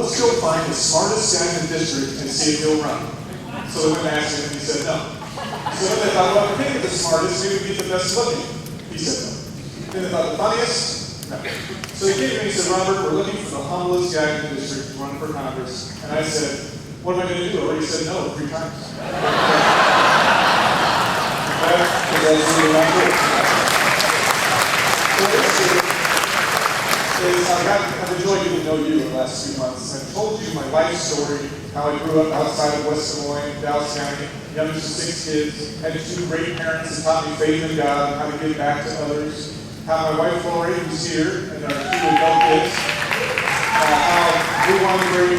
let's go find the smartest guy in the district and see if he'll run. So they went and asked him, and he said no. So then they thought, well, if we can't get the smartest, maybe we get the best looking. He said no. Then they thought, the funniest? No. So he came to me and said, Robert, we're looking for the humblest guy in the district to run for Congress. And I said, what am I going to do? I already said no 3 times. I've enjoyed getting to know you in the last few months. I've told you my life story, how I grew up outside of West Des Moines, Dallas County, youngest of 6 kids, had 2 great parents that taught me faith in God and how to give back to others, how my wife Lori, who's here, and our 2 adult kids, how we wanted to bring,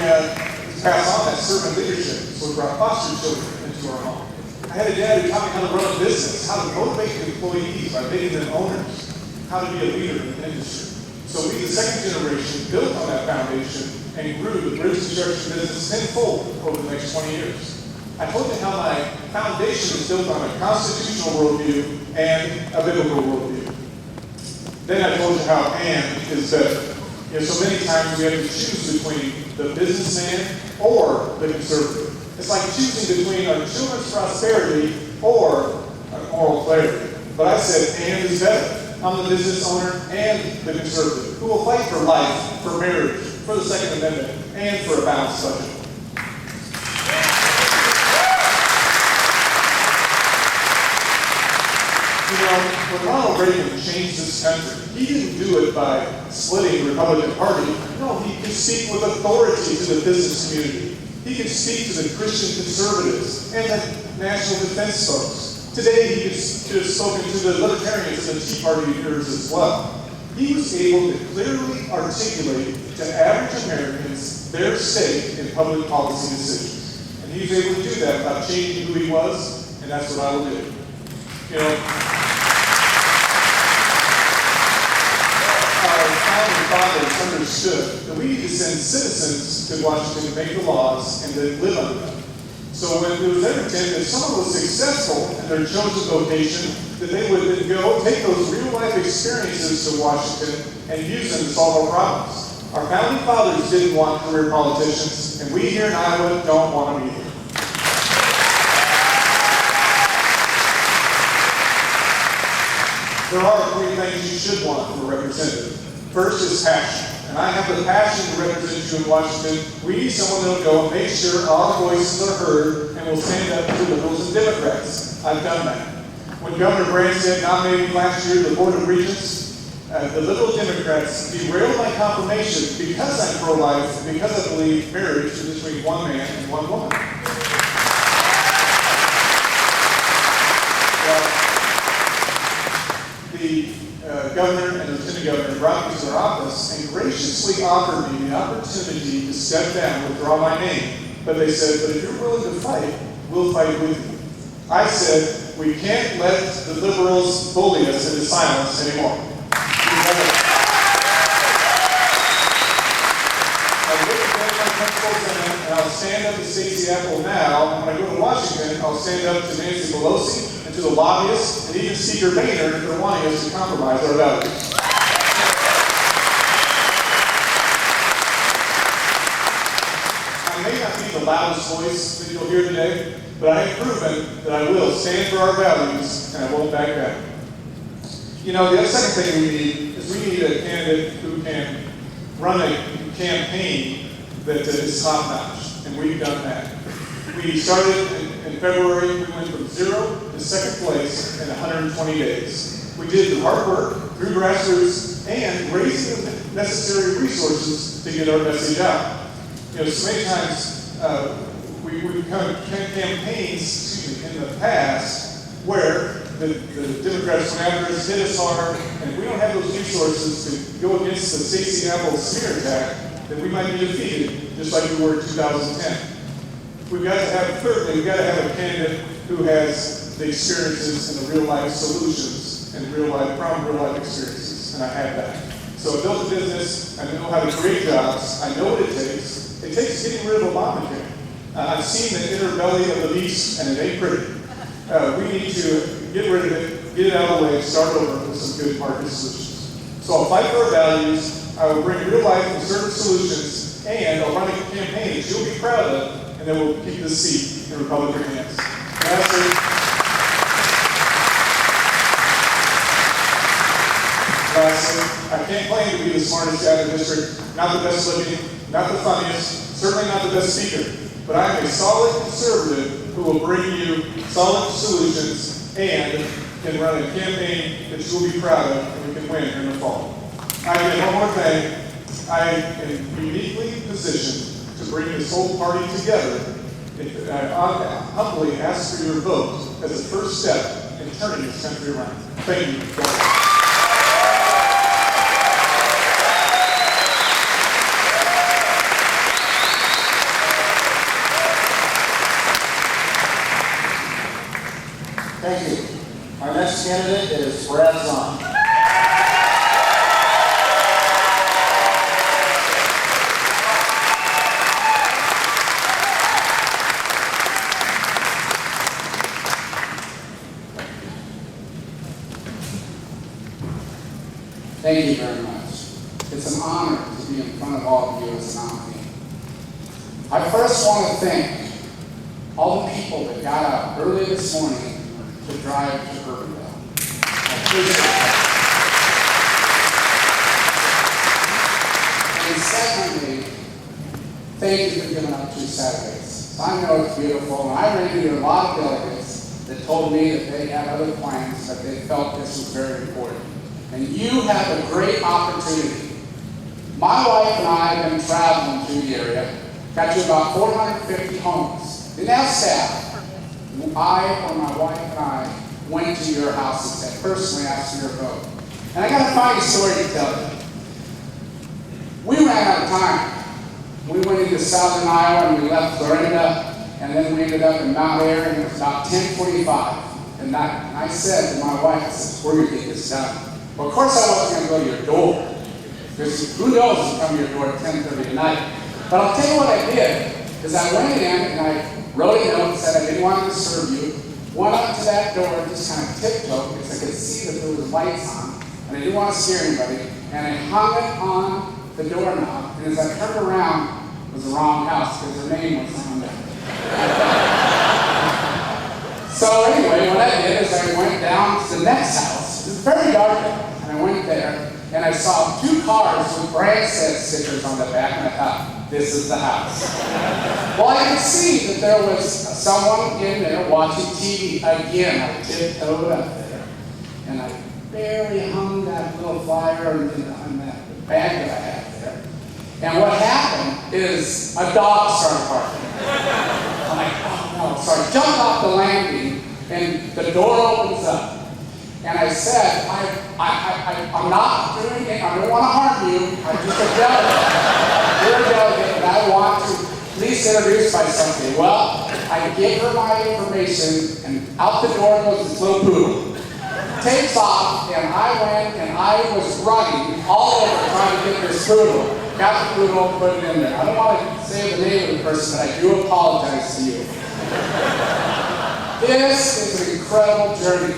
pass on that servant leadership, so we brought foster children into our home. I had a dad who taught me how to run a business, how to motivate employees by making them owners, how to be a leader in the industry. So we, the second generation, built on that foundation and grew the bridge construction business tenfold over the next 20 years. I told you how my foundation is built on a constitutional worldview and a biblical worldview. Then I told you how and is better. So many times we have to choose between the businessman or the conservative. It's like choosing between our children's prosperity or our moral clarity. But I said and is better. I'm the business owner and the conservative who will fight for life, for marriage, for the Second Amendment, and for a balanced budget. When Ronald Reagan changed this country, he didn't do it by splitting the Republican Party. No, he could speak with authority to the business community. He could speak to the Christian conservatives and the national defense folks. Today, he could have spoken to the libertarians and the Tea Partiers as well. He was able to clearly articulate to average Americans their stake in public policy decisions. And he was able to do that by changing who he was, and that's what I will do. Our founding fathers understood that we need to send citizens to Washington to make the laws and to live under them. So when it was ever intended, if someone was successful in their chosen vocation, that they would then go take those real-life experiences to Washington and use them to solve our problems. Our founding fathers didn't want career politicians, and we here in Iowa don't want them either. There are 3 things you should want from a representative. First is passion. And I have the passion to represent you in Washington. We need someone that will go and make sure our voices are heard and will stand up to liberals and Democrats. I've done that. When Governor Branstad nominated me last year to the Board of Regents, the liberal Democrats derailed my confirmation because I'm pro-life, because I believe marriage is between one man and one woman. The governor and lieutenant governor brought me to their office and graciously offered me the opportunity to step down, withdraw my name. But they said, but if you're willing to fight, we'll fight with you. I said, we can't let the liberals bully us into silence anymore. And I'll stand up to Stacey Apple now, and when I go to Washington, I'll stand up to Nancy Pelosi and to the lobbyists, and even Speaker Boehner if they're wanting us to compromise our values. I may not be the loudest voice that you'll hear today, but I have proven that I will stand for our values, and I won't back down. The second thing we need is we need a candidate who can run a campaign that is top-notch, and we've done that. We started in February. We went from 0 to 2nd place in 120 days. We did the hard work through grassroots and raising the necessary resources to get our message out. So many times we've come campaigns, in the past where the Democrats went after us, hit us hard, and if we don't have those resources to go against the Stacey Apple smear attack, then we might be defeated, just like we were in 2010. We've got to have a candidate who has the experiences and the real-life solutions and from real-life experiences, and I have that. So I built a business, I know how to create jobs, I know what it takes. It takes getting rid of Obamacare. I've seen the inner belly of the beast, and it ain't pretty. We need to get rid of it, get it out of the way, and start over with some good market solutions. So I'll fight for our values, I will bring real-life conservative solutions, and I'll run a campaign that you'll be proud of, and then we'll keep this seat in Republican hands. Lastly, I can't claim to be the smartest guy in the district, not the best looking, not the funniest, certainly not the best speaker, but I am a solid conservative who will bring you solid solutions and can run a campaign that you will be proud of and we can win in the fall. One more thing, I am uniquely positioned to bring this whole party together. I humbly ask for your vote as a first step in turning this country around. Thank you. Thank you. Our next candidate is Brad Zahn. Thank you very much. It's an honor to be in front of all of you as a nominee. I first want to thank all the people that got out early this morning to drive to Urbandale. I appreciate that. And secondly, thank you for giving up 2 Saturdays. I know it's beautiful, and I ran into a lot of delegates that told me that they had other plans, but they felt this was very important. And you have a great opportunity. My wife and I have been traveling through the area, got to about 450 homes. Didn't have staff. I or my wife and I went to your houses and personally asked for your vote. And I got a funny story to tell you. We ran out of time. We went into southern Iowa and we left Florinda, and then we ended up in Mount Airy, and it was about 10:45 at night. And I said to my wife, I said, we're going to get this done. Well, of course I wasn't going to go to your door, because who knows who's come to your door at 10:30 at night. But I'll tell you what I did, is I went in and I wrote a note and said I didn't want to disturb you, went up to that door and just kind of tiptoed, because I could see that there was lights on, and I didn't want to scare anybody, and I hung it on the doorknob, and as I turned around, it was the wrong house, because her name was on there. So anyway, what I did is I went down to the next house. It was very dark, and I went there, and I saw 2 cars with brand set stickers on the back, and I thought, this is the house. Well, I could see that there was someone in there watching TV. Again, I tiptoed up there, and I barely hung that little flyer on that bag that I had there. And what happened is a dog started barking. I'm like, oh no, so I jumped off the landing, and the door opens up. And I said, I'm not doing it, I don't want to harm you, I'm just a delegate. You're a delegate, and I want to please introduce myself. Well, I gave her my information, and out the door goes this little poodle. Takes off, and I went, and I was running all over trying to get this poodle. Got the poodle, put it in there. I don't want to say the name of the person, but I do apologize to you. This is an incredible journey.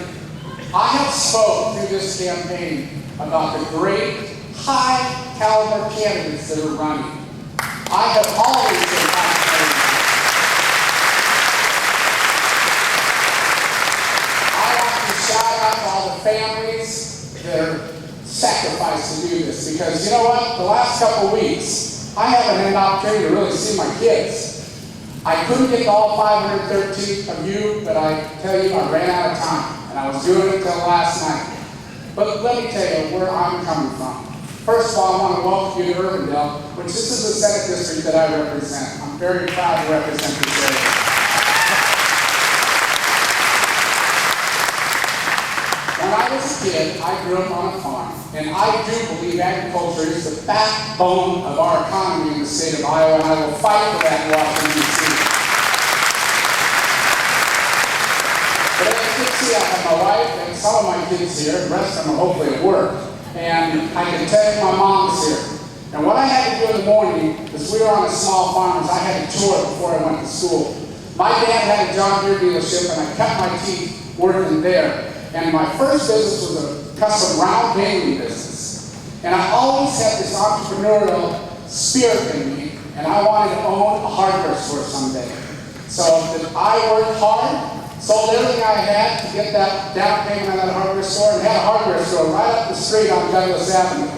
I have spoke through this campaign about the great, high-caliber candidates that are running. I have always been fascinated. I want to shout out to all the families that are sacrificed to do this, because you know what? The last couple of weeks, I haven't had an opportunity to really see my kids. I couldn't get to all 513 of you, but I tell you, I ran out of time. And I was doing it until last night. But let me tell you where I'm coming from. First of all, I want to welcome you to Urbandale, which this is the Senate district that I represent. I'm very proud to represent this area. When I was a kid, I grew up on a farm. And I do believe agriculture is the backbone of our economy in the state of Iowa, and I will fight for that in Washington, D.C. But as you can see, I have my wife and some of my kids here, the rest of them are hopefully at work. And I can tell you my mom's here. And what I had to do in the morning, because we were on a small farm, is I had to tour before I went to school. My dad had a John Deere dealership, and I cut my teeth working there. And my first business was a custom round baling business. And I always had this entrepreneurial spirit in me and I wanted to own a hardware store someday. So I worked hard, sold everything I had to get that down payment on that hardware store, and had a hardware store right up the street on Douglas Avenue.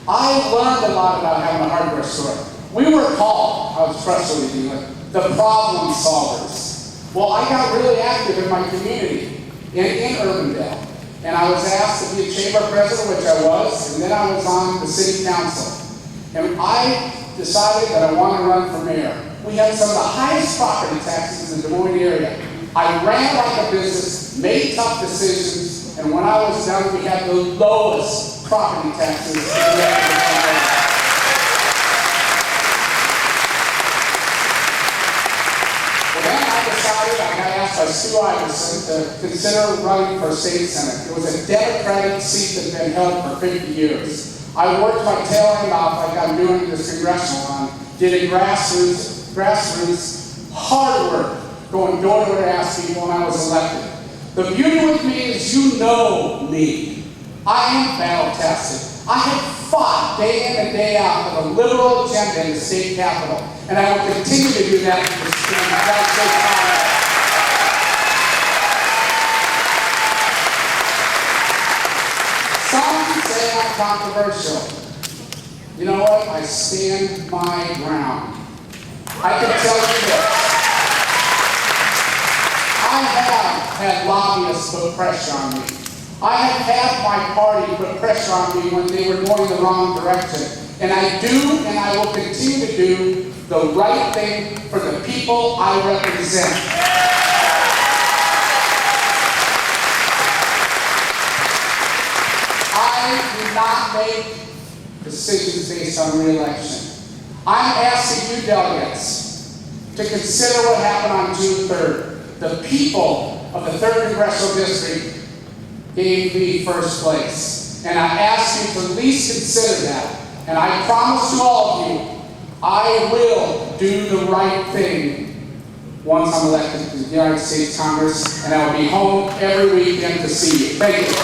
I learned a lot about having a hardware store. We were called, I was frustrated with, the problem solvers. Well, I got really active in my community in Urbandale. And I was asked to be a chamber president, which I was, and then I was on the city council. And I decided that I wanted to run for mayor. We had some of the highest property taxes in the Des Moines area. I ran like a business, made tough decisions, and when I was done, we had the lowest property taxes in the area. I got asked by Stu Iverson to consider running for state senate. It was a Democratic seat that had been held for 50 years. I worked my tail end off like I'm doing this Congressional on, did a grassroots, hard work, going door to door to ask people, and I was elected. The beauty with me is you know me. I am battle tested. I have fought day in and day out for the liberal agenda in the state capitol, and I will continue to do that in the state Congress. Some say I'm controversial. You know what? I stand my ground. I can tell you this. I have had lobbyists put pressure on me. I have had my party put pressure on me when they were going the wrong direction. And I do, and I will continue to do the right thing for the people I represent. I do not make decisions based on re-election. I'm asking you delegates to consider what happened on June 3rd. The people of the 3rd Congressional District gave me first place. And I ask you to at least consider that. And I promise to all of you, I will do the right thing once I'm elected to the United States Congress, and I will be home every weekend to see you. Thank you.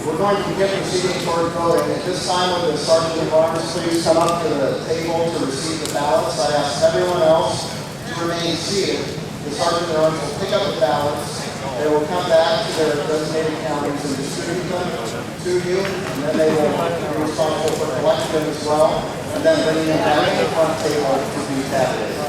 We're going to begin proceeding toward voting. At this time, would the Sergeant of Arms please come up to the table to receive the ballots? I ask everyone else to remain seated. The Sergeant of Arms will pick up the ballots. They will come back to their designated counties and distribute them to you, and then they will be responsible for collecting them as well, and then bringing them back to the front table to be tabulated.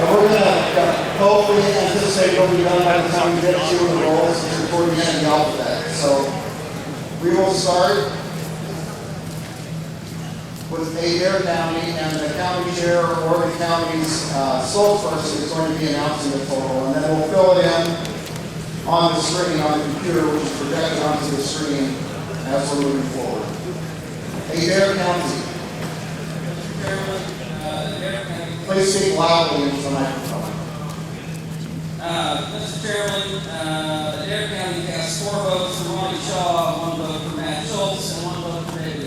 We're going to hopefully anticipate what we've done by the time we get to the rolls before we get the alphabet. So we will start with Adair County, and the county chair or the county's spokesperson is going to be announcing the total, and then we'll fill it in on the screen on the computer, which is projected onto the screen as we're moving forward. Adair County. Please speak loudly into the microphone. Mr. Chairman, Adair County has 4 votes for Ronnie Shaw, 1 vote for Matt Schultz, and 1 vote for David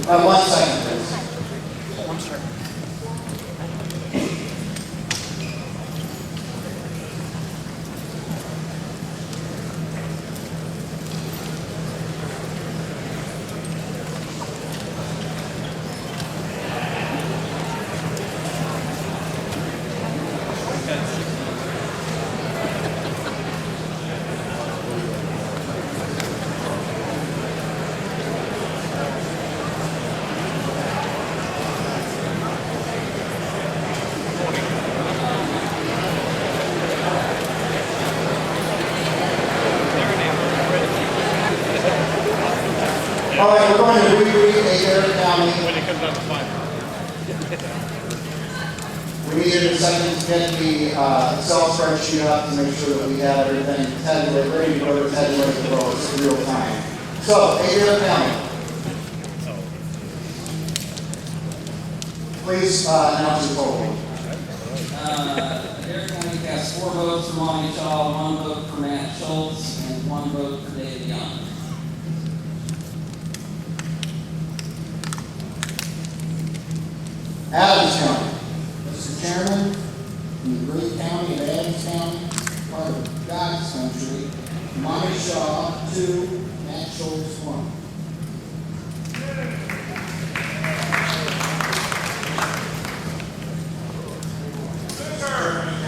Young. One second, please. going to reread Adair County. When it comes down to five. We needed a second to get the Excel spreadsheet up to make sure that we have everything tabulated, ready to go to tabulate the votes in real time. So, Adair County. Please announce your total. Adair County cast 4 votes for Monty Shaw, 1 vote for Matt Schultz, and 1 vote for David Young. Adams County. Mr. Chairman, in the great county of Adams County, part of God's country, Monty Shaw, 2, Matt Schultz, 1.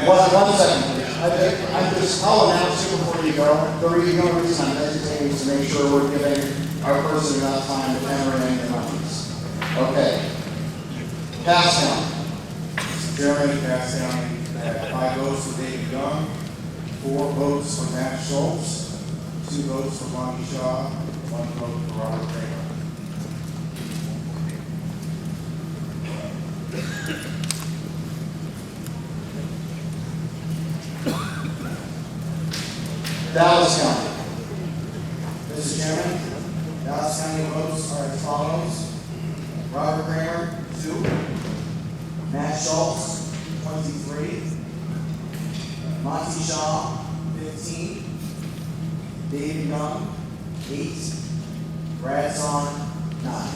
One second, please. I'll announce you before you go. The only reason I'm hesitating is to make sure we're giving our person enough time to enter in the numbers. Okay. Cass County. Mr. Chairman, Cass County had 5 votes for David Young, 4 votes for Matt Schultz, 2 votes for Monty Shaw, 1 vote for Robert Kramer. Dallas County. Mr. Chairman, Dallas County votes are as follows. Robert Kramer, 2. Matt Schultz, 23. Monty Shaw, 15. David Young, 8. Brad Zahn, 9.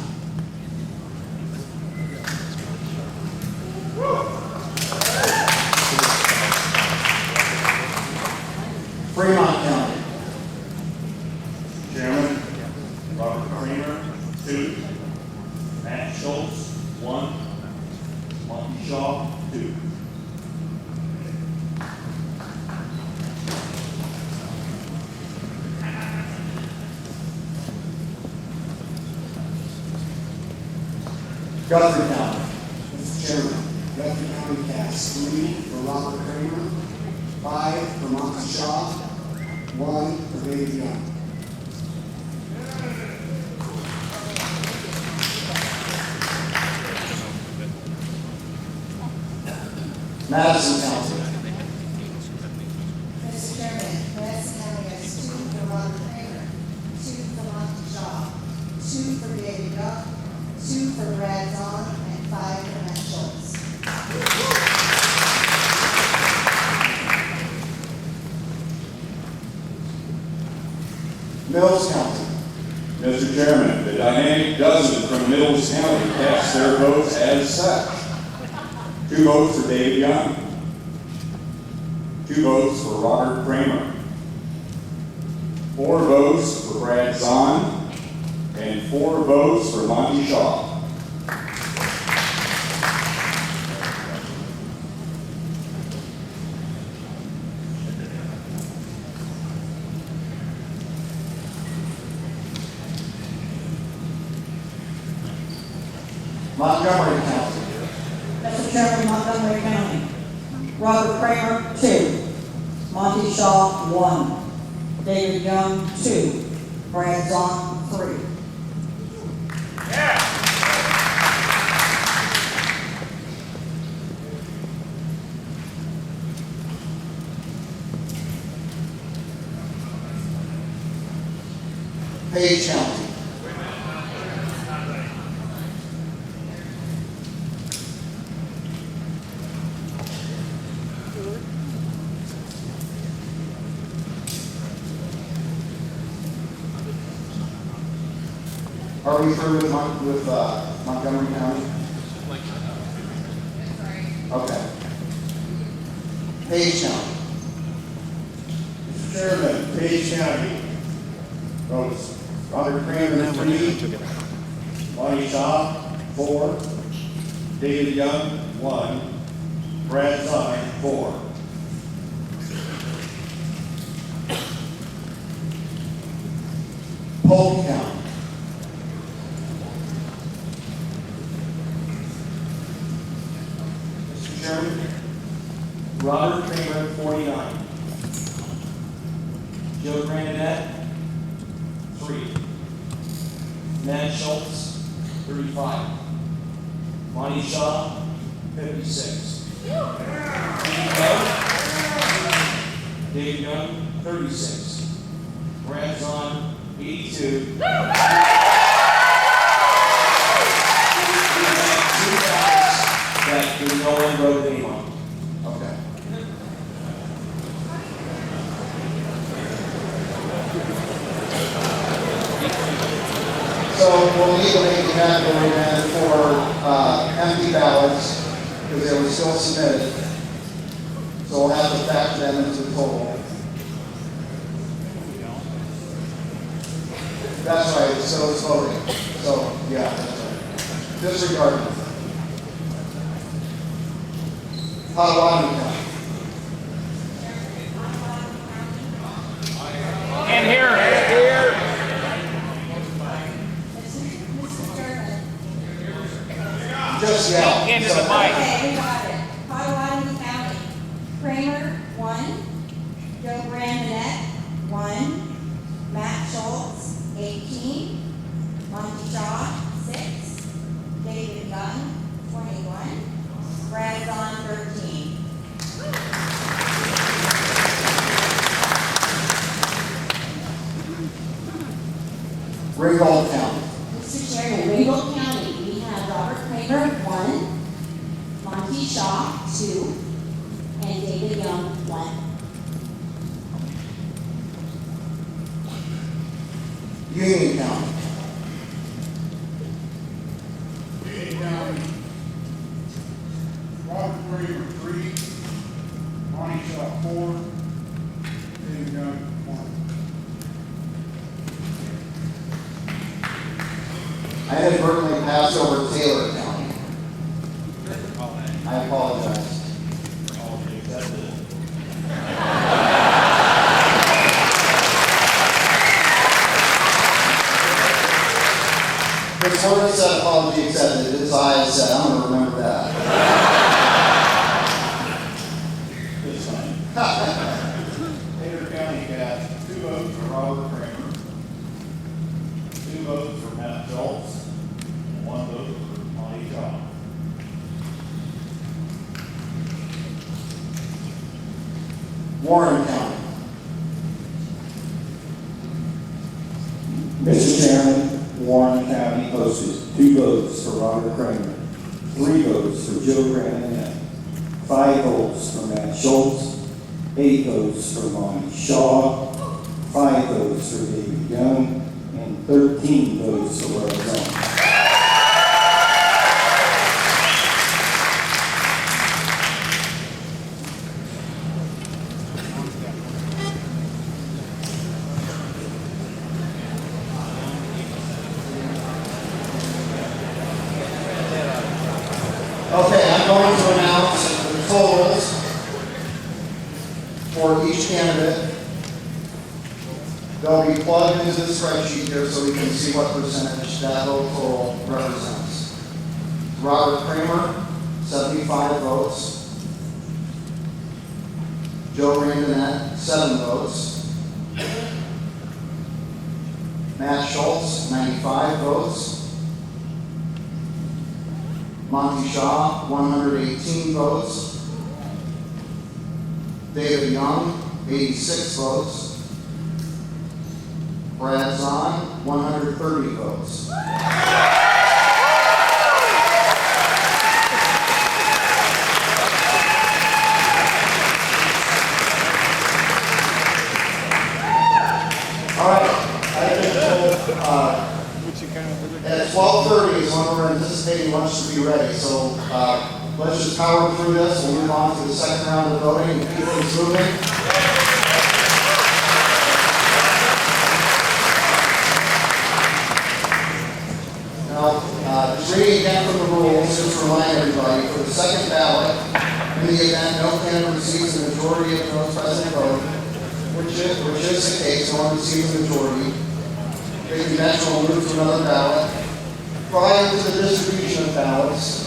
Fremont County. Chairman, Robert Kramer, 2. Matt Schultz, 1. Monty Shaw, 2. Guthrie County. Mr. Chairman, Guthrie County cast 3 for Robert Kramer, 5 for Monty Shaw, 1 for David Young. Madison County. Mr. Chairman, Madison County has 2 for Robert Kramer, 2 for Monty Shaw, 2 for David Young, 2 for Brad Zahn, and 5 for Matt Schultz. Mills County. Mr. Chairman, the dynamic dozen from Middles County cast their votes as such. 2 votes for David Young, 2 votes for Robert Kramer, 4 votes for Brad Zahn, and 4 votes for Monty Shaw. Montgomery County. Mr. Chairman, Montgomery County. Robert Kramer, 2. Monty Shaw, 1. David Young, 2. Brad Zahn, 3. Page County. Are we through with Montgomery County? Okay. Page County. Mr. Chairman, Page County votes Robert Kramer, 3. Monty Shaw, 4. David Young, 1. Brad Zahn, 4. Polk County. Mr. Chairman, Robert Kramer, 49. Joe Grandet, 3. Matt Schultz, 35. Monty Shaw, 56. David Young, 36. Brad Zahn, 82. Two guys that do no one voted anyone. Okay. So we'll need to make a category then for empty ballots, because they were still submitted. So we'll have to factor them into the total. That's right, so it's voting. So, yeah, that's right. Disregard them. Potawatomi County. Just yell. Okay, we got it. Potawatomi County. Kramer, 1. Joe Brandonette, 1. Matt Schultz, 18. Monty Shaw, 6. David Young, 21. Brad Zahn, 13. Ringgold County. Mr. Chairman, Ringgold County, we have Robert Kramer, 1. Monty Shaw, 2. And David Young, 1. Union County. Union County, Robert Kramer, 3, Monty Shaw, 4, David Young, 1. I inadvertently passed over Taylor County. I apologize. His word said apology accepted, his eyes said, I'm gonna remember that. It's fine. Taylor County got 2 votes for Robert Kramer, 2 votes for Matt Schultz, and 1 vote for Monty Shaw. Warren County. Mr. Chairman, Warren County posted 2 votes for Robert Kramer, 3 votes for Joe Brandonette, 5 votes for Matt Schultz, 8 votes for Monty Shaw, 5 votes for David Young, and 13 votes for Brad Zahn. Okay, I'm going to announce the totals for each candidate. They'll be plugged into the spreadsheet here so we can see what percentage that vote total represents. Robert Kramer, 75 votes. Joe Brandonette, 7 votes. Matt Schultz, 95 votes. Monty Shaw, 118 votes. David Young, 86 votes. Brad Zahn, 130 votes. All right, I've been told, at 12:30 is when we're anticipating lunch to be ready, so let's just power through this. We'll move on to the second round of voting and keep things moving. Now, just reading again from the rules, just to remind everybody, for the second ballot, in the event no candidate receives the majority of the votes present vote, which is the case, no one receives the majority, the convention will move to another ballot. Prior to the distribution of ballots,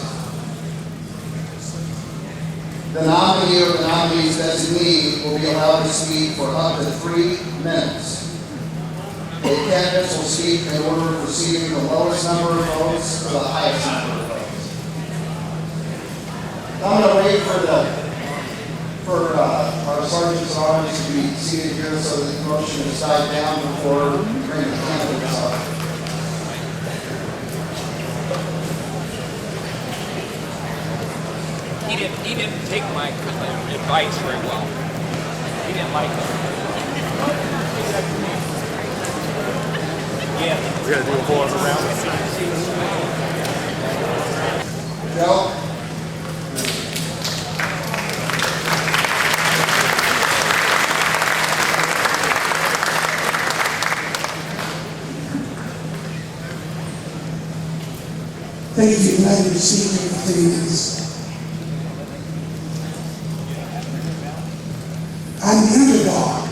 the nominee or the nominee's designee will be allowed to speak for up to 3 minutes. The candidates will speak in order of receiving the lowest number of votes or the highest number of votes. I'm going to wait for our sergeants and arms to be seated here so that the motion is died down before we bring the candidates up. He didn't take my advice very well. He didn't like it. Yeah. We gotta do a whole other round. Joe? Thank you for letting me speak for 3 minutes. I'm the underdog.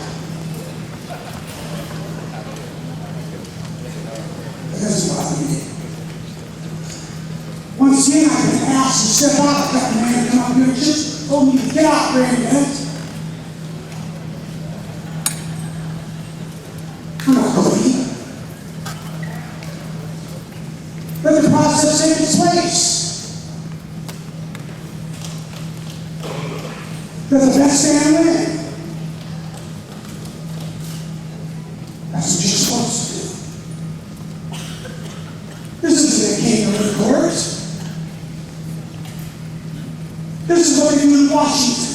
It doesn't bother me. Once again, I've been asked to step out. I've got the man to come up here and just told me to get out for a minute. I'm not going. Let the process take its place. Let the best man win. That's what you're supposed to do. This isn't a kangaroo court. This is what they do in Washington.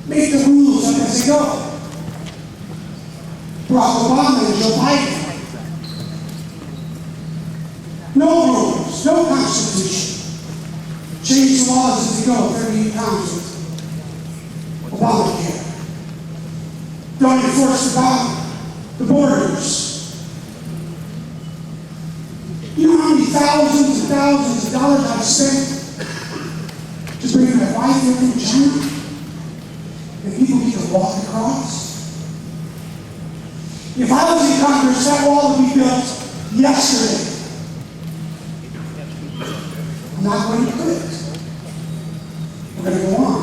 Make the rules up as they go. Barack Obama and Joe Biden. No rules, no constitution. Change the laws as they go 38 times with Obamacare. Don't enforce the borders. You know how many thousands and thousands of dollars I've spent to bring my wife here from China? And people get to walk across? If I was in Congress, that wall would be built yesterday. I'm not going to quit. We're going to go on.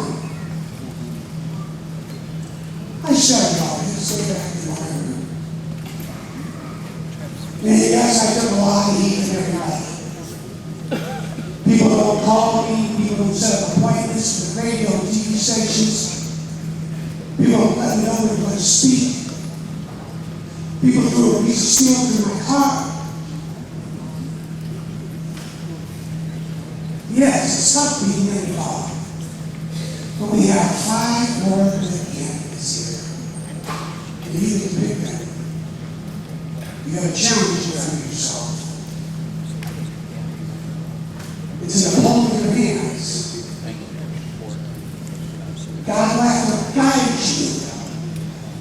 I shut it off. Stay back in my room. And yes, I took a lot of heat from everybody. People don't call me. People don't set up appointments with radio and TV stations. People don't let me know they're going to speak. People threw a piece of steel through my car. Yes, it's not being any law. But we have 5 more good candidates here. And you can pick them. You have a challenge in front of yourself. It's in the palm of your hands. God will have to guide you.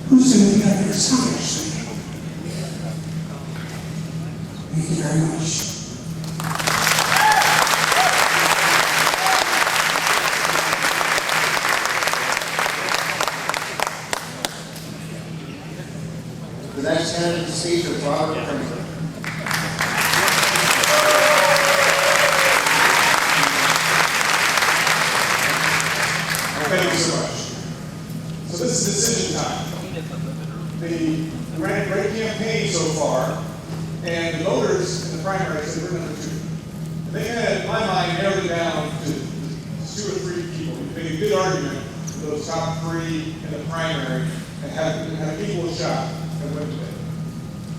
Who's going to be our next congressman? Thank you very much. The next candidate to speak is Robert Kramer. Thank you so much. So this is decision time. We ran a great campaign so far, and the voters in the primary said we're number 2. And they kind of, in my mind, narrowed it down to 2 or 3 people. We made a good argument for those top 3 in the primary and had an equal shot at winning it.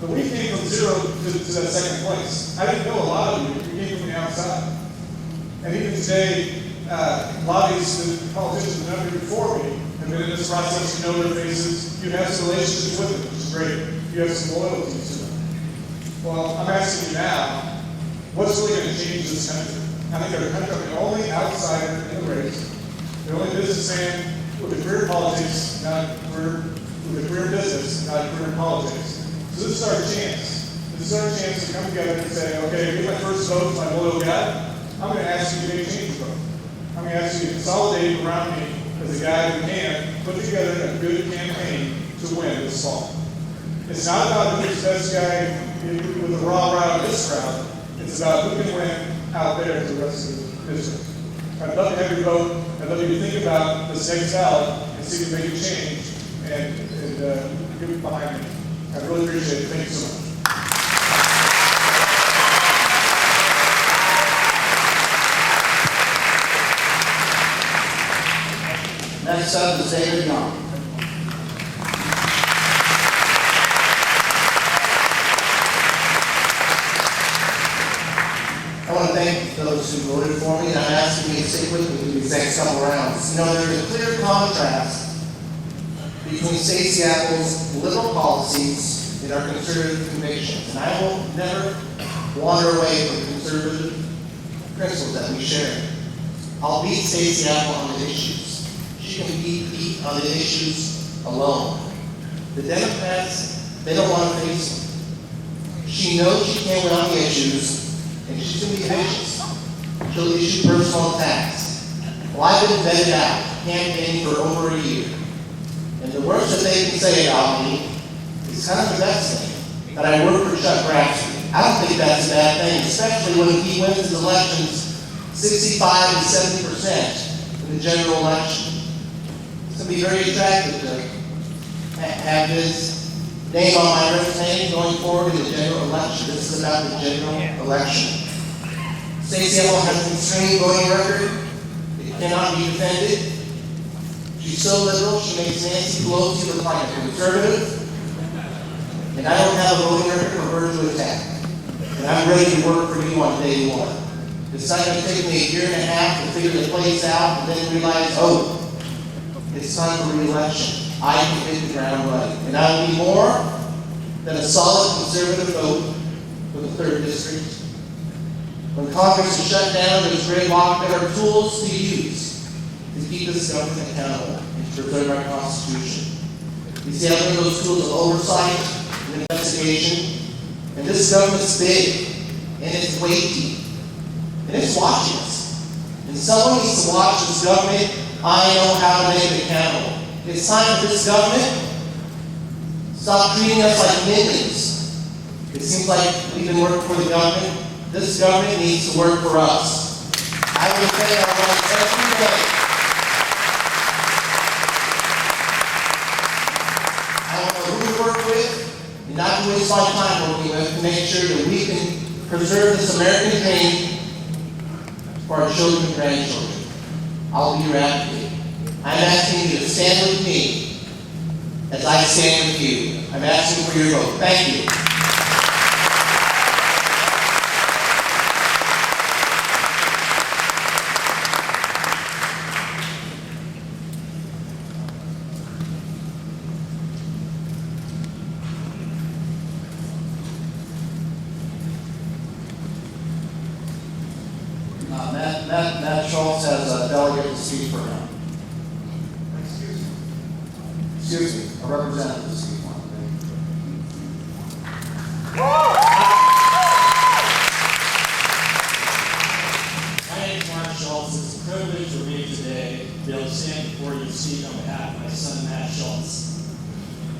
But we came from 0 to that second place. I didn't know a lot of you. We came from the outside. And even today, a lot of these politicians that have been before me have been in this process. You know their faces. You have some relationships with them, which is great. You have some loyalty to them. Well, I'm asking you now, what's really going to change this country? I think our country, I'm the only outsider in the race, the only businessman with a career in politics, not a career, with a career in business, not a career in politics. So this is our chance. This is our chance to come together and say, okay, get my first vote, my loyal guy. I'm going to ask you to make a change vote. I'm going to ask you to consolidate around me as a guy who can put together a good campaign to win this fall. It's not about who's the best guy with the rah-rah of this crowd. It's about who can win out there to the rest of the district. I'd love to have your vote. I'd love you to think about this next ballot and see if you make a change and get behind me. I really appreciate it. Thank you so much. Next up is David Young. I want to thank those who voted for me, and I'm asking you to stick with me through these next couple rounds. You know, there's a clear contrast between Stacey Apple's liberal policies and our conservative convictions, and I will never wander away from the conservative principles that we share. I'll beat Stacey Apple on the issues. She can beat Pete on the issues alone. The Democrats, they don't want to face them. She knows she can't win on the issues, and she's going to be vicious. She'll issue personal attacks. Well, I've been vetted out, campaigning for over a year. And the worst that they can say about me is kind of the best thing, that I work for Chuck Grassley. I don't think that's a bad thing, especially when he wins his elections 65 to 70% in the general election. It's going to be very attractive to have his name on my resume going forward in the general election. This is about the general election. Stacey Apple has an extreme voting record. It cannot be defended. She's so liberal, she makes Nancy Pelosi look like a conservative. And I don't have a voting record for her to attack. And I'm ready to work for you on day one. It's not going to take me a year and a half to figure the place out and then realize, oh, it's time for re-election. I can hit the ground running. And I will be more than a solid conservative vote for the 3rd District. When Congress is shut down, there's gridlock, there are tools to use to keep this government accountable and to preserve our Constitution. You see, I bring those tools of oversight and investigation, and this government's big, and it's weighty, and it's watching us. And someone needs to watch this government. I know how to make it accountable. It's time for this government stop treating us like minions. It seems like we've been working for the government. This government needs to work for us. I will say our rights every day. I don't know who to work with and not to waste my time working with to make sure that we can preserve this American dream for our children and grandchildren. I'll be your advocate. I'm asking you to stand with me as I stand with you. I'm asking for your vote. Thank you. Matt Schultz has a delegate to speak for him. Excuse me, a representative to speak for him. My name is Mark Schultz. It's a privilege for me today to be able to stand before you and speak on behalf of my son, Matt Schultz.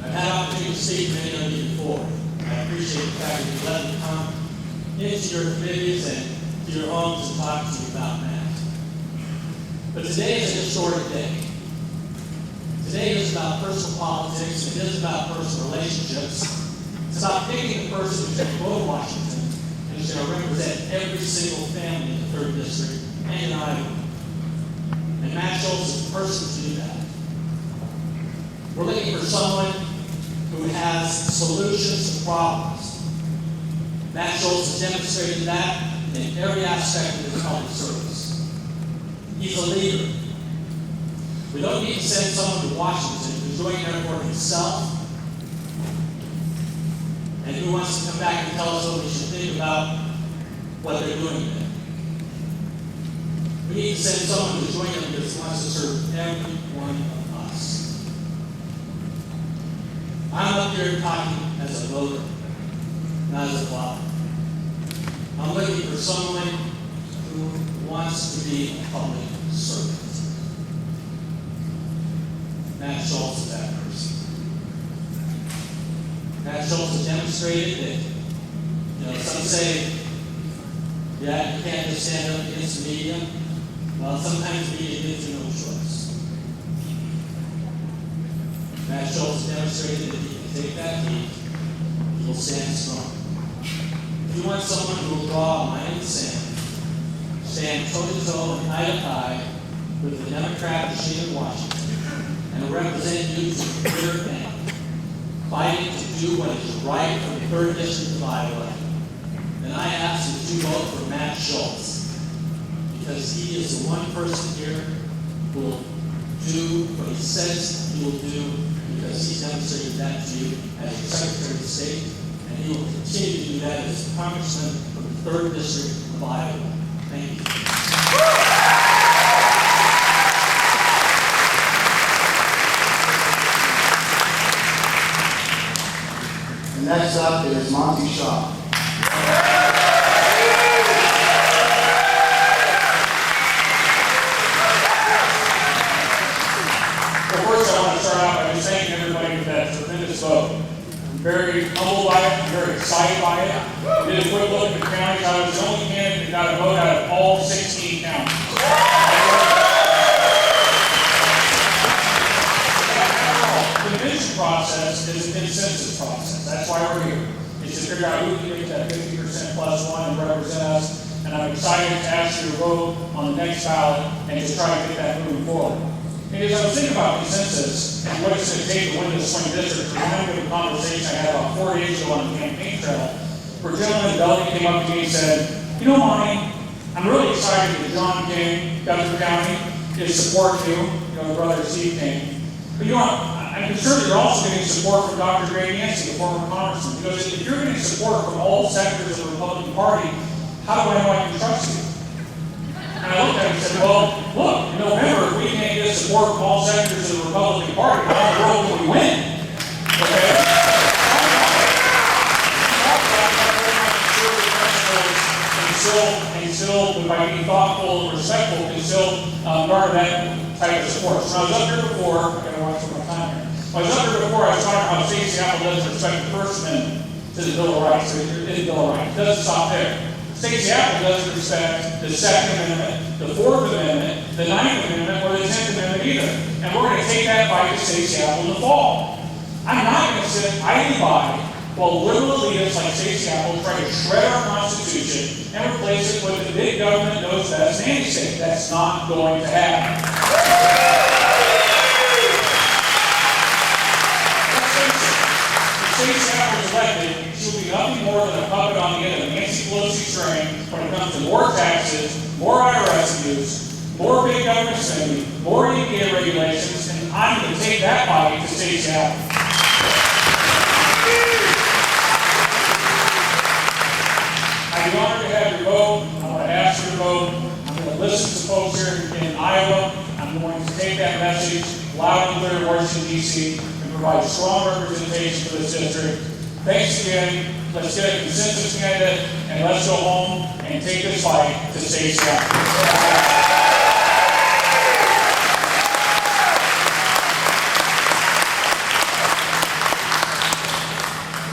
I've had an opportunity to speak to many of you before. I appreciate the fact that you let me come into your committees and to your homes and talk to you about Matt. But today is a historic day. Today is about personal politics. It is about personal relationships. It's about picking the person who's going to go to Washington and who's going to represent every single family in the 3rd District and in Iowa. And Matt Schultz is the person to do that. We're looking for someone who has solutions to problems. Matt Schultz has demonstrated that in every aspect of his public service. He's a leader. We don't need to send someone to Washington who's going there for himself and who wants to come back and tell us what we should think about what they're doing there. We need to send someone who's going there because he wants to serve every one of us. I'm up here talking as a voter, not as a father. I'm looking for someone who wants to be a public servant. Matt Schultz is that person. Matt Schultz has demonstrated that, some say, yeah, you can't just stand up against the media. Well, sometimes the media gives you no choice. Matt Schultz has demonstrated that he can take that heat stand strong. If you want someone who will draw a line in the sand, stand toe-to-toe and eye-to-eye with the Democrat machine in Washington, and will represent you to the bitter end, fighting to do what is right for the 3rd District of Iowa, then I ask that you vote for Matt Schultz, because he is the one person here who will do what he says he will do, because he's demonstrated that to you as your Secretary of State, and he will continue to do that as Congressman from the 3rd District of Iowa. Thank you. Next up is Monty Shaw. Well, first I want to start out by just thanking everybody for that tremendous vote. I'm very humbled by it, I'm very excited by it. I did a quick look at the counties. I was the only candidate that got a vote out of all 16 counties. The convention process is a consensus process. That's why we're here. Is to figure out who can get that 50% plus one and represent us. And I'm excited to ask you to vote on the next ballot and to try to get that moving forward. And as I was thinking about consensus and what it's going to take to win this swing district, I remember the conversation I had about 4 days ago on the campaign trail, where a gentleman in Bellevue came up to me and said, you know, Monty, I'm really excited that John King, Guthrie County, is supporting you, the brother Steve King. But you know what? I'm concerned that you're also getting support from Dr. Gray Yancey, the former congressman, because if you're getting support from all sectors of the Republican Party, how do I know I can trust you? And I looked at him and said, well, look, in November, if we can't get support from all sectors of the Republican Party, how in the world can we win? Okay? And still, by being thoughtful and respectful, can still garner that type of support. So when I was up here before, I gotta watch my time here. When I was up here before, I was talking about how Stacey Apple doesn't respect the First Amendment to the Bill of Rights. So it is the Bill of Rights. It doesn't stop there. Stacey Apple doesn't respect the Second Amendment, the Fourth Amendment, the Ninth Amendment, or the 10th Amendment either. And we're going to take that fight to Stacey Apple in the fall. I'm not going to sit idly by while liberal elitists like Stacey Apple try to shred our Constitution and replace it with the big government knows best nanny state. That's not going to happen. Stacey Apple is elected, she will be nothing more than a puppet on the end of Nancy Pelosi's string when it comes to more taxes, more IRS abuse, more big government spending, more EPA regulations, and I'm going to take that fight to Stacey Apple. I'd be honored to have your vote. I want to ask your vote. I'm going to listen to folks here in Iowa. I'm going to take that message loud and clear to Washington, D.C., and provide strong representation for this district. Thanks again. Let's get a consensus candidate, and let's go home and take this fight to Stacey Apple.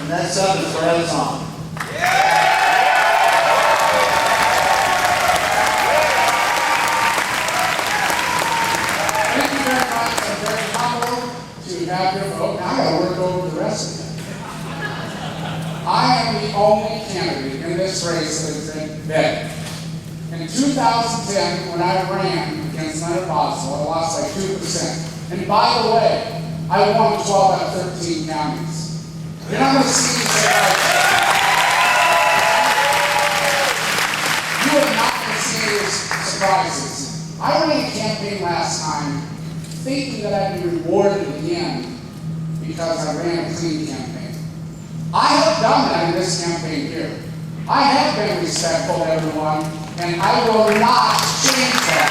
Next up is Brad Zahn. Thank you very much. I'm very humbled to have your vote. Now I got to work over the rest of it. I am the only candidate in this race that has been vetted. In 2010, when I ran against Leonard Boswell, I lost by 2%. And by the way, I won 12 out of 13 counties. You're not going to see me say that. You are not going to see these surprises. I ran a campaign last time thinking that I'd be rewarded again because I ran a clean campaign. I have done that in this campaign here. I have been respectful to everyone, and I will not change that.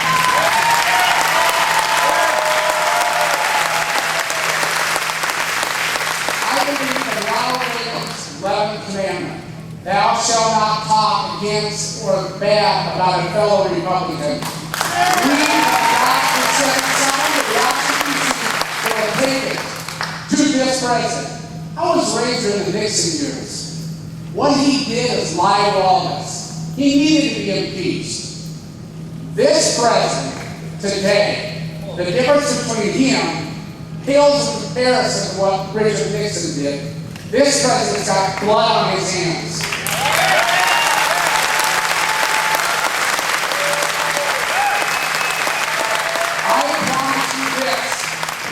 I believe in Ronald Reagan's 11th commandment. Thou shalt not talk against or bad about a fellow Republican. We have got to set aside the Washington DC for a ticket to this president. I was raised in the Nixon years. What he did is lie to all of us. He needed to be impeached. This president today, the difference between him pales in comparison to what Richard Nixon did. This president's got blood on his hands. I promise you this.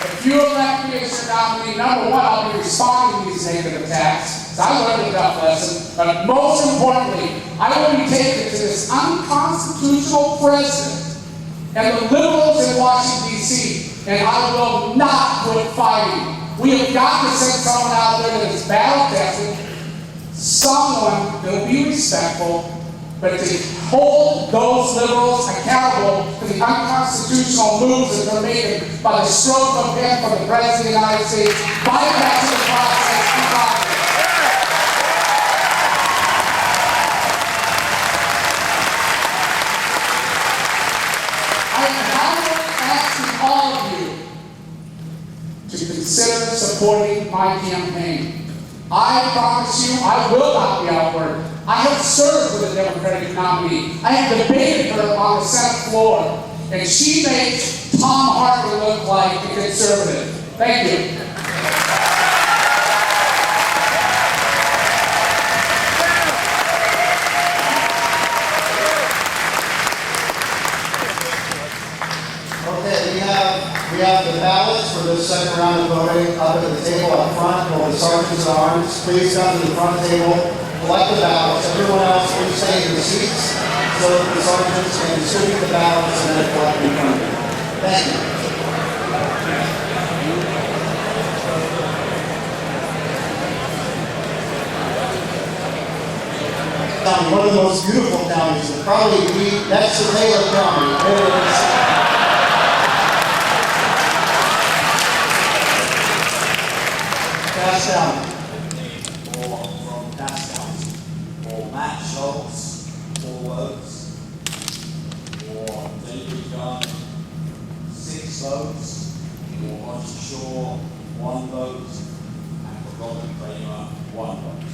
If you elect me as your nominee, number one, I'll be responding to these negative attacks. So I learned a tough lesson. But most importantly, I will be taking to this unconstitutional president and the liberals in Washington, D.C., and I will not quit fighting. We have got to send someone out there that is battle tested, someone that will be respectful, but to hold those liberals accountable for the unconstitutional moves that they're making by the stroke of a pen from the President of the United States, bypassing the process in Congress. I am now asking all of you to consider supporting my campaign. I promise you, I will not be outward. I have served with a Democratic nominee. I have debated her on the Senate floor, and she makes Tom Harper look like a conservative. Thank you. Okay, we have the ballots for this second round of voting up at the table up front. Will the sergeants at arms please come to the front table, collect the ballots. Everyone else, please stay in your seats so that the sergeants can distribute the ballots and then collect them from you. Thank you. One of the most beautiful counties will probably be next to Taylor County. It is. Cass County. From Cass County. For Matt Schultz, 4 votes. For David Young, 6 votes. For Monty Shaw, 1 vote. And for Robert Kramer, 1 vote.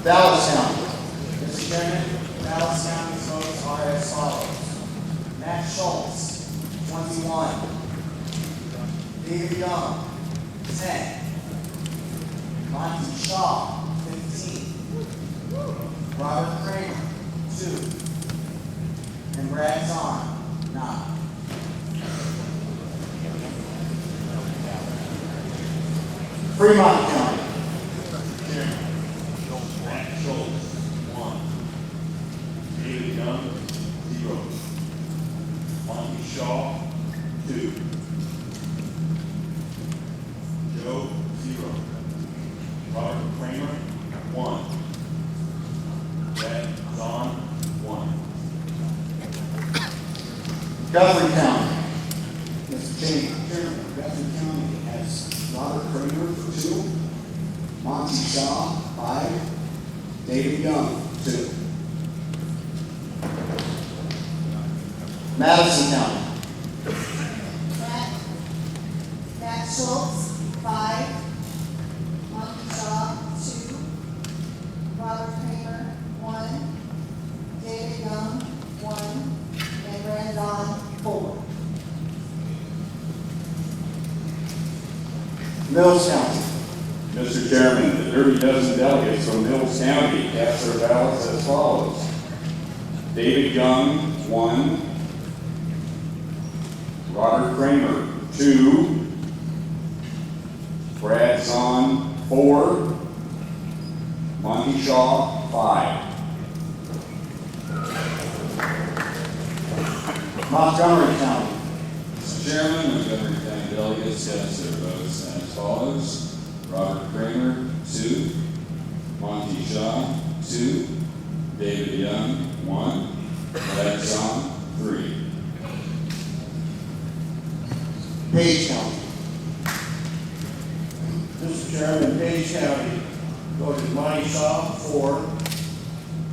Dallas County. Mr. Chairman, Dallas County's votes are as follows. Matt Schultz, 21. David Young, 10. Monty Shaw, 15. Robert Kramer, 2. And Brad Zahn, 9. Fremont County. Matt Schultz, 1. David Young, 0. Monty Shaw, 2. Joe, 0. Robert Kramer, 1. Brad Zahn, 1. Guthrie County. Mr. Chairman, Guthrie County has Robert Kramer for 2, Monty Shaw, 5, David Young, 2. Madison County. Matt Schultz, 5. Monty Shaw, 2. Robert Kramer, 1. David Young, 1. And Brandon, 4. Mills County. Mr. Chairman, the dirty dozen delegates from Mills County cast their ballots as follows. David Young, 1. Robert Kramer, 2. Brad Zahn, 4. Monty Shaw, 5. Montgomery County. Mr. Chairman, Montgomery County delegates cast their votes as follows. Robert Kramer, 2. Monty Shaw, 2. David Young, 1. Brad Zahn, 3. Page County. Mr. Chairman, Page County voted Monty Shaw, 4.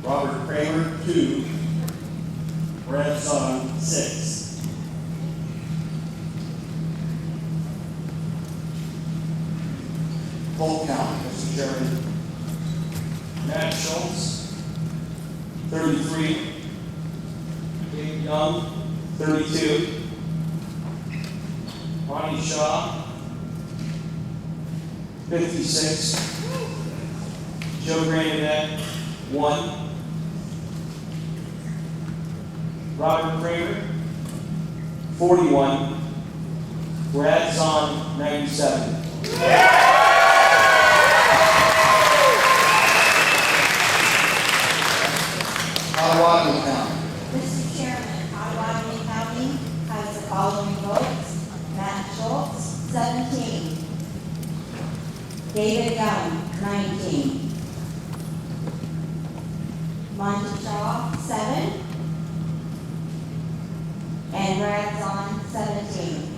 Robert Kramer, 2. Brad Zahn, 6. Polk County. Mr. Chairman. Matt Schultz, 33. David Young, 32. Monty Shaw, 56. Joe Grandinet, 1. Robert Kramer, 41. Brad Zahn, 97. Potawatomi County. Mr. Chairman, Potawatomi County has the following votes. Matt Schultz, 17. David Young, 19. Monty Shaw, 7. And Brad Zahn, 17.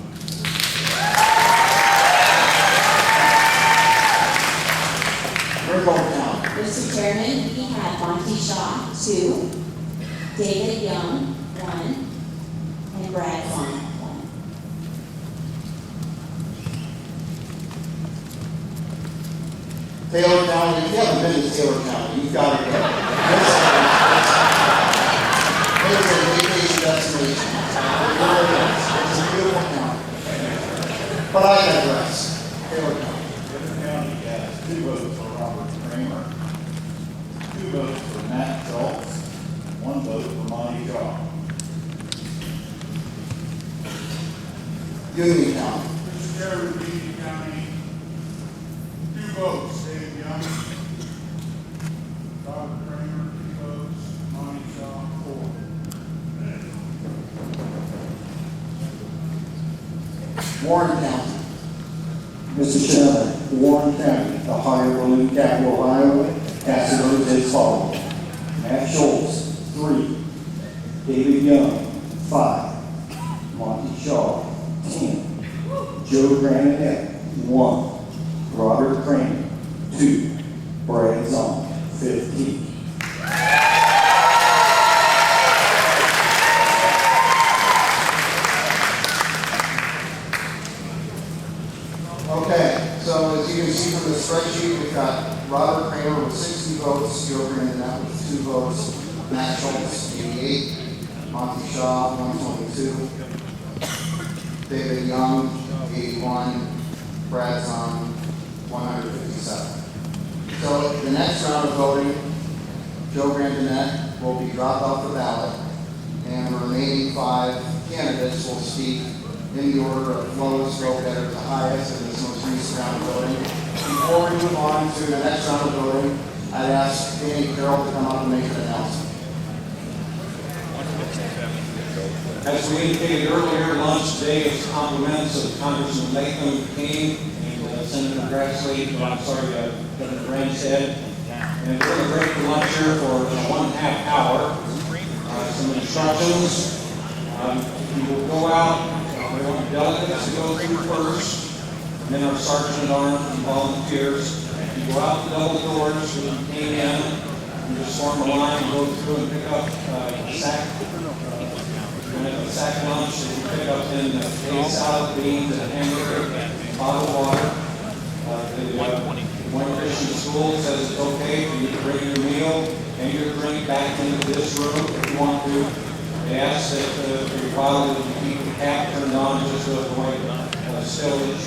River County. Mr. Chairman, we had Monty Shaw, 2, David Young, 1, and Brad Vaughn, 1. Taylor County, if you haven't been to Taylor County, you've got to go. It's a vacation destination. It really is. It's a beautiful county. But I digress. Taylor County. River County has 2 votes for Robert Kramer, 2 votes for Matt Schultz, 1 vote for Monty Shaw. Union County. Mr. Chairman, Union County, 2 votes, David Young. Robert Kramer, 2 votes, Monty Shaw, 4. Warren County. Mr. Chairman, Warren County, Ohio Balloon Capital Highway, cast their votes as follows. Matt Schultz, 3. David Young, 5. Monty Shaw, 10. Joe Grandinet, 1. Robert Kramer, 2. Brad Zahn, 15. Okay, so as you can see from the spreadsheet, we've got Robert Kramer with 60 votes, Joe Grandinet with 2 votes, Matt Schultz, 88, Monty Shaw, 122, David Young, 81, Brad Zahn, 157. So the next round of voting, Joe Grandinet will be dropped off the ballot, and the remaining 5 candidates will speak in the order of lowest vote getter to highest in this most recent round of voting. Before we move on to the next round of voting, I'd ask Danny Carroll to come up and make an announcement. As we indicated earlier, lunch today is compliments of Congressman Latham King and Senator Grassley, Governor Branstad. And we're going to break the lunch here for 1.5 hour. Some instructions. You will go out, we want delegates to go through first, and then our sergeant at arms and volunteers. You go out the double doors when you came in, and just form a line and go through and pick up sack lunch, and you pick up in a salad, beans, and a hamburger, bottled water. One Christian school says it's okay for you to bring your meal and your drink back into this room if you want to. They ask that for your bottle that you keep the cap turned on just to avoid spillage.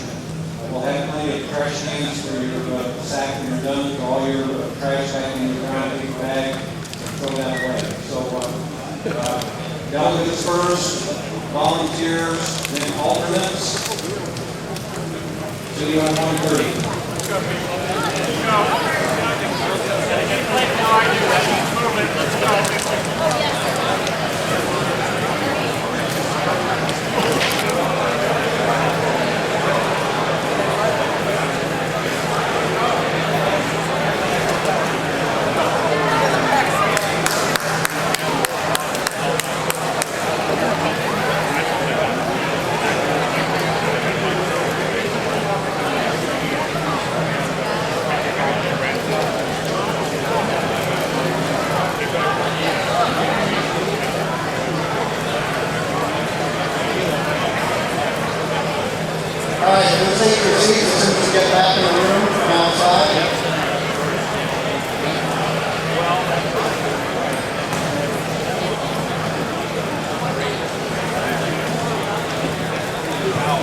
We'll have plenty of trash cans for your sack when you're done. Throw all your trash back in your brown paper bag and throw that away. So delegates first, volunteers, then alternates. City on 130.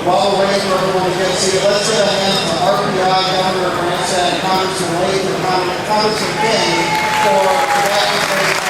While we're waiting for everyone to get seated, let's get a hand for RPI, Governor Branstad, and Congressman Lake, and Congressman King for providing today's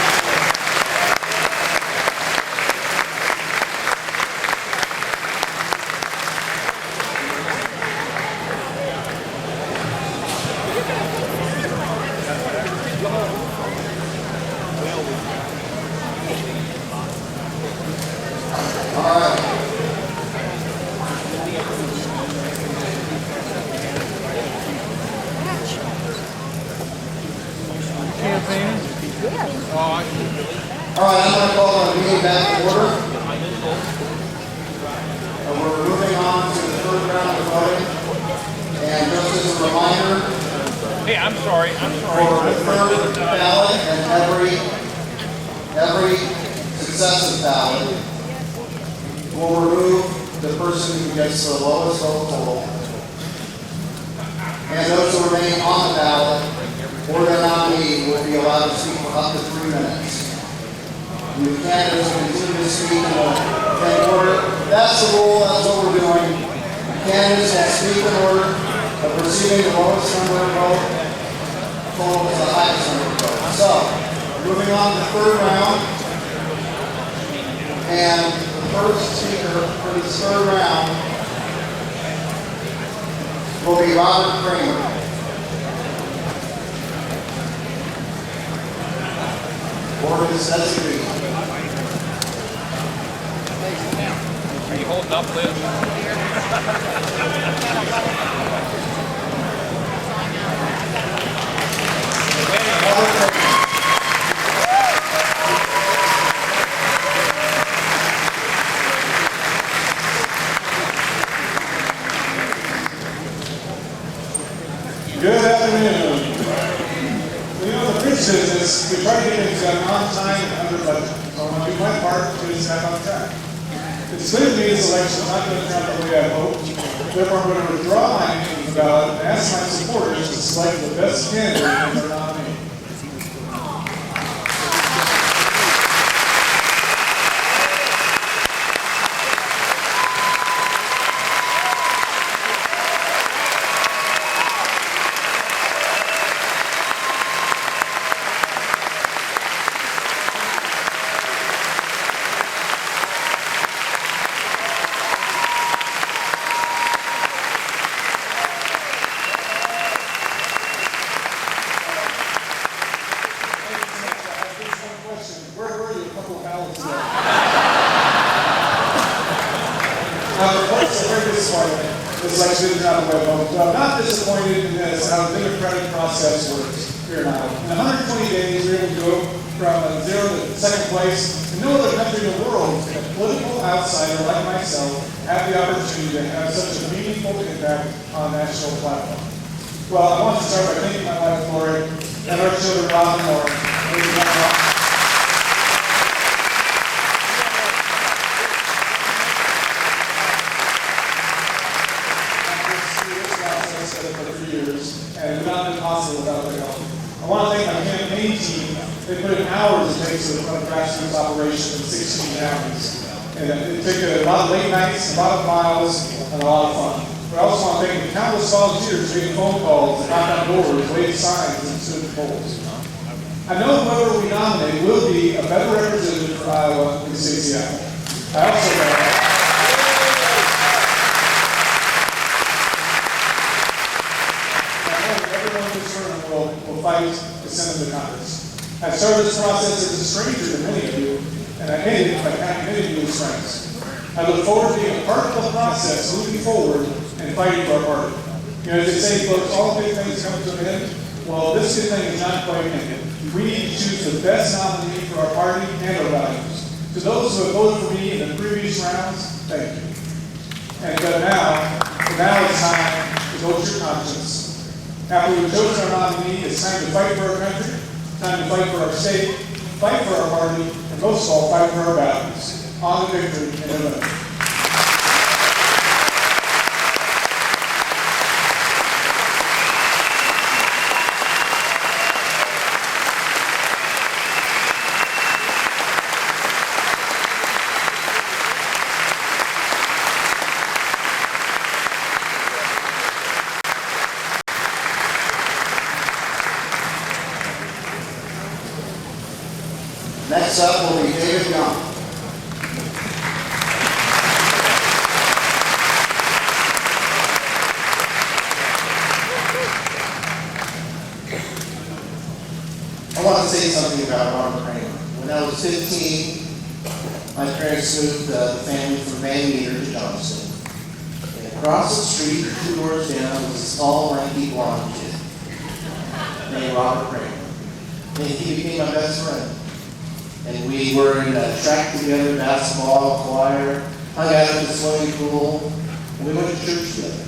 All right, I'm going to call the meeting back to order. We're moving on to the third round of voting. And just as a reminder, Hey, I'm sorry. for the third ballot and every successive ballot, we'll remove the person who gets the lowest vote total. And those who remain on the ballot or their nominee will be allowed to speak for up to 3 minutes. The candidates will continue to speak in order. That's the rule, that's what we're doing. Candidates will speak in order of receiving the lowest number of votes, total is the highest number of votes. So, moving on to the third round. And the first speaker for this third round will be Robert Kramer. Or his designee. Are you holding up, Liz? Good afternoon. You know, the bridge business, we try to get things done on time and under budget. So I'm going to do my part to get us back on track. It's clear to me this election is not going to turn out the way I hoped. Therefore, I'm going to withdraw my name from the ballot and ask my supporters to select the best candidate as their nominee. This election didn't turn out the way I hoped. I'm not disappointed in this, how the democratic process works here now. In 120 days, we were able to go from 0 to second place. And no other country in the world, a political outsider like myself, had the opportunity to have such a meaningful impact on a national platform. Well, I want to start by thanking my wife, Lori, and our children, Rob and Lauren. And it would not have been possible without their help. I want to thank my campaign team. They put in hours it takes to run a grassroots operation in 16 counties. And it took a lot of late nights, a lot of miles, and a lot of fun. But I also want to thank the countless volunteers who made phone calls, knocked on doors, waved signs, and stood in polls. I know whoever we nominate will be a better representative for Iowa than Seattle. I also know will fight to send them to Congress. I started this process as a stranger to many of you, and I made it by having many of you as friends. I look forward to being a part of the process, moving forward and fighting for our party. You know, as they say, folks, all big things come to an end. Well, this good thing is not quite ended. We need to choose the best nominee for our party and our values. To those who have voted for me in the previous rounds, thank you. And now it's time to vote your conscience. After we've chosen our nominee, it's time to fight for our country, time to fight for our state, fight for our party, and most of all, fight for our values. On to victory in November. 15, my parents moved the family from Van Meter to Johnston. And across the street, 2 doors down, was this tall, lanky, blonde kid named Robert Kramer. And he became my best friend. And we were in track together, basketball, choir, hung out at the swimming pool, and we went to church together.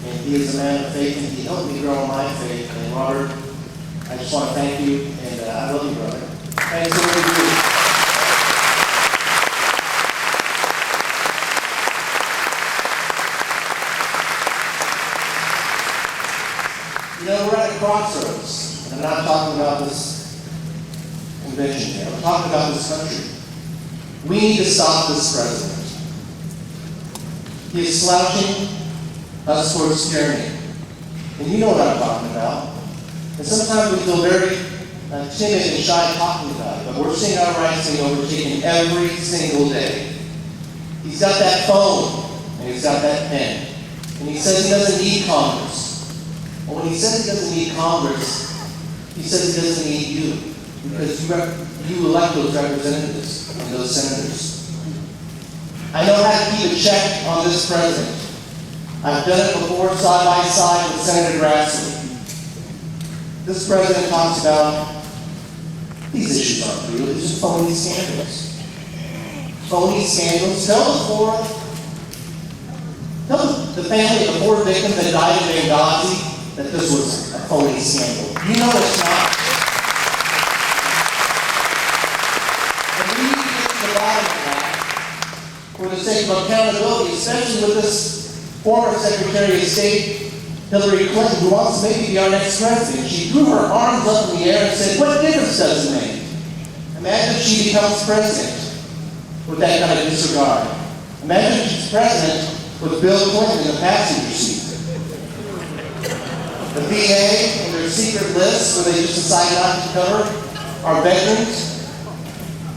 And he is a man of faith, and he helped me grow in my faith. And Robert, I just want to thank you, and I love you, brother. Thanks for what you do. You know, we're at a crossroads, and I'm not talking about this convention here. I'm talking about this country. We need to stop this president. He is slouching us towards tyranny. And you know what I'm talking about. And sometimes we feel very timid and shy talking about it, but we're seeing our rights being overtaken every single day. He's got that phone, and he's got that pen. And he says he doesn't need Congress. Well, when he says he doesn't need Congress, he says he doesn't need you. Because you elect those representatives and those senators. I know how to keep a check on this president. I've done it before side by side with Senator Grassley. This president talks about these issues aren't real, these are phony scandals. Phony scandals. Tell the family of the 4 victims that died in Benghazi that this was a phony scandal. You know it's not. And we need to get to the bottom of that for the sake of accountability, especially with this former Secretary of State, Hillary Clinton, who wants to maybe be our next president. She threw her arms up in the air and said, what difference does it make? Imagine if she becomes president with that kind of disregard. Imagine if she's president with Bill Clinton in the passenger seat. The VA and their secret lists where they just decide not to cover our veterans,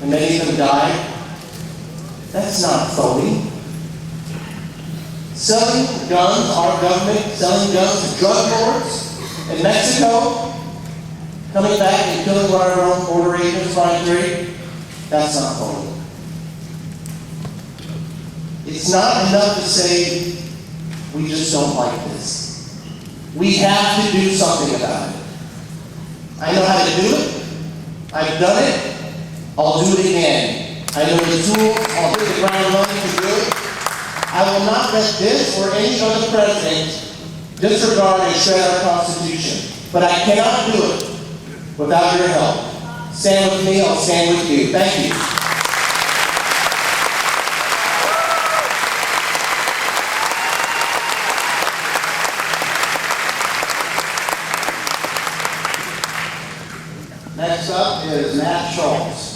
and many of them died. That's not phony. Selling guns, our government selling guns to drug lords in Mexico, coming back and killing our own border agents by trade, that's not phony. It's not enough to say, we just don't like this. We have to do something about it. I know how to do it. I've done it. I'll do it again. I know the tools. I'll hit the ground running to do it. I will not let this or any other president disregard and shred our Constitution. But I cannot do it without your help. Stand with me, I'll stand with you. Thank you. Next up is Matt Schultz.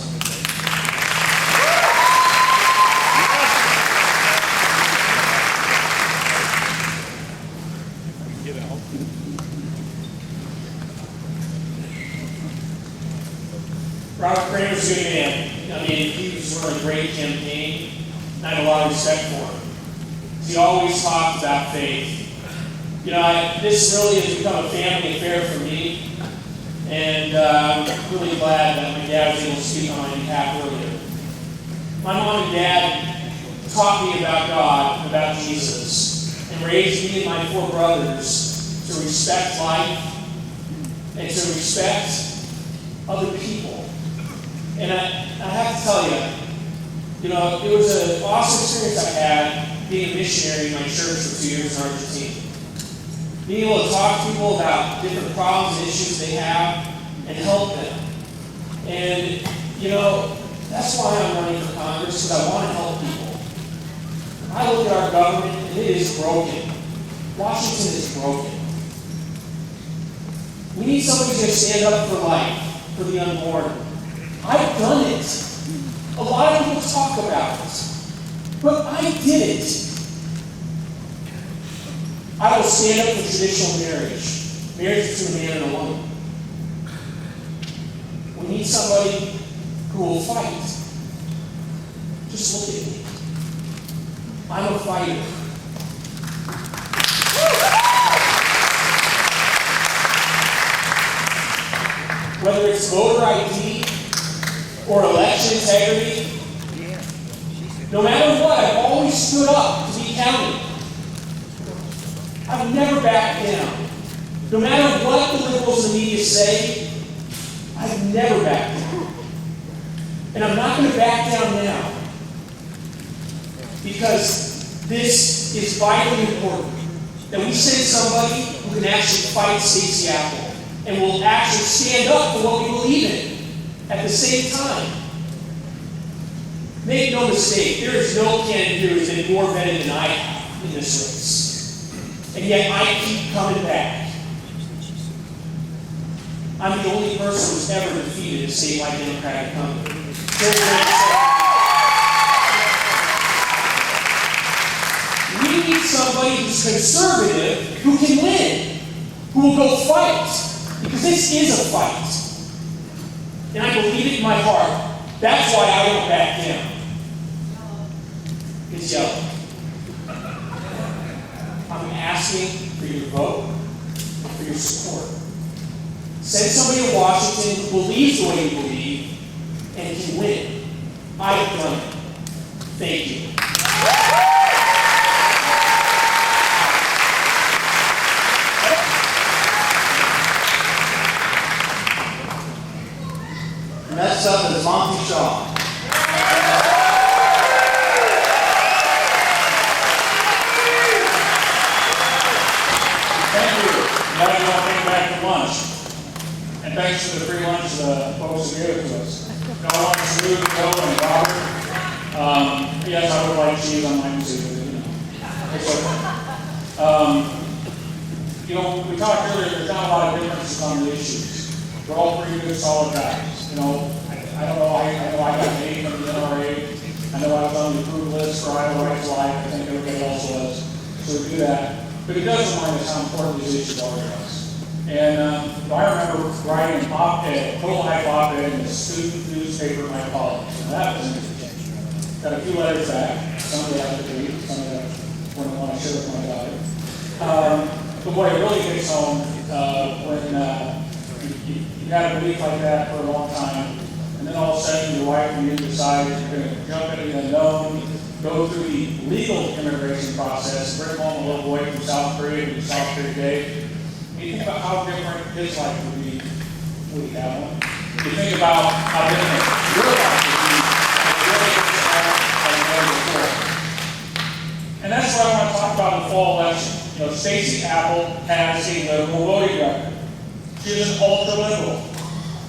Robert Kramer's a good man. I mean, he was running a great campaign, and I have a lot of respect for him. He always talked about faith. You know, this really has become a family affair for me, and I'm really glad that my dad was able to speak on my behalf earlier. My mom and dad taught me about God, about Jesus, and raised me and my 4 brothers to respect life and to respect other people. And I have to tell you know, it was an awesome experience I had being a missionary in my church for 2 years in Argentina. Being able to talk to people about different problems and issues they have and help them. And, you know, that's why I'm running for Congress, because I want to help people. I look at our government, and it is broken. Washington is broken. We need somebody who's going to stand up for life, for the unborn. I've done it. A lot of people talk about it, but I did it. I will stand up for traditional marriage between a man and a woman. We need somebody who will fight. Just look at me. I'm a fighter. Whether it's voter ID, or election integrity. No matter what, I've always stood up to be counted. I've never backed down. No matter what the liberals and the media say, I've never backed down. And I'm not going to back down now. Because this is vitally important. That we send somebody who can actually fight Stacey Apple and will actually stand up for what we believe in at the same time. Make no mistake, there is no candidate who has been more vetted than I have in this race. And yet I keep coming back. I'm the only person who's ever defeated a statewide Democratic company. We need somebody who's conservative, who can win, who will go fight. Because this is a fight. And I believe it in my heart. That's why I don't back down. It's yellow. I'm asking for your vote, for your support. Send somebody to Washington who believes the way you believe and can win. I've done it. Thank you. Next up is Monty Shaw. Thank you. Glad you all came back from lunch. And thanks for the free lunch folks who gave it to us. I want to salute Joe and Robert. Yes, I would like cheese on mine too, but it's okay. We talked earlier, there's not a lot of differences on the issues. We're all pretty good, solid guys. I don't know, I know I got an A from the NRA. I know I was on the approved list for Iowa Rights Life. I think everybody else was. So we do that. But it does remind us how important these issues are to us. And I remember writing an op-ed, pro-life op-ed in the student newspaper in my college. And that was interesting. Got a few letters back. Some of them I could read, some of them wouldn't want to share with my daughter. But boy, it really hits home when you had a belief like that for a long time, and then all of a sudden your wife and you decide that you're going to jump into the unknown, go through the legal immigration process, bring home a little boy from South Korea to South Korea Day. You think about how different his life would be, would he have one? You think about how different your life would be, and that's what I want to talk about in the fall election. Stacey Apple has a liberal voting record. She is an ultra-liberal.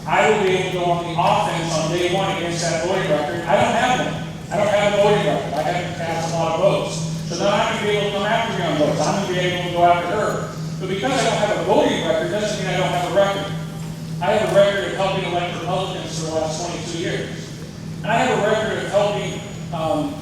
I will be able to go on the offense on day one against that voting record. I don't have one. I don't have a voting record. I haven't cast a lot of votes. So then I'm going to be able to come after me on votes. I'm going to be able to go after her. But because I don't have a voting record doesn't mean I don't have a record. I have a record of helping elect Republicans for the last 22 years. And I have a record of helping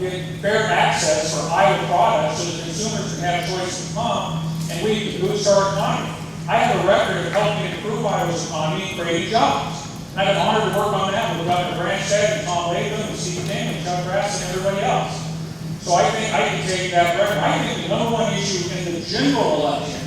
get fair access for Iowa products so that consumers can have choice of pump and we can boost our economy. I have a record of helping improve Iowa's economy and creating jobs. And I've been honored to work on that with Governor Branstad and Tom Latham and Steve King and Chuck Grass and everybody else. So I think I can take that record. I think the number one issue in the general election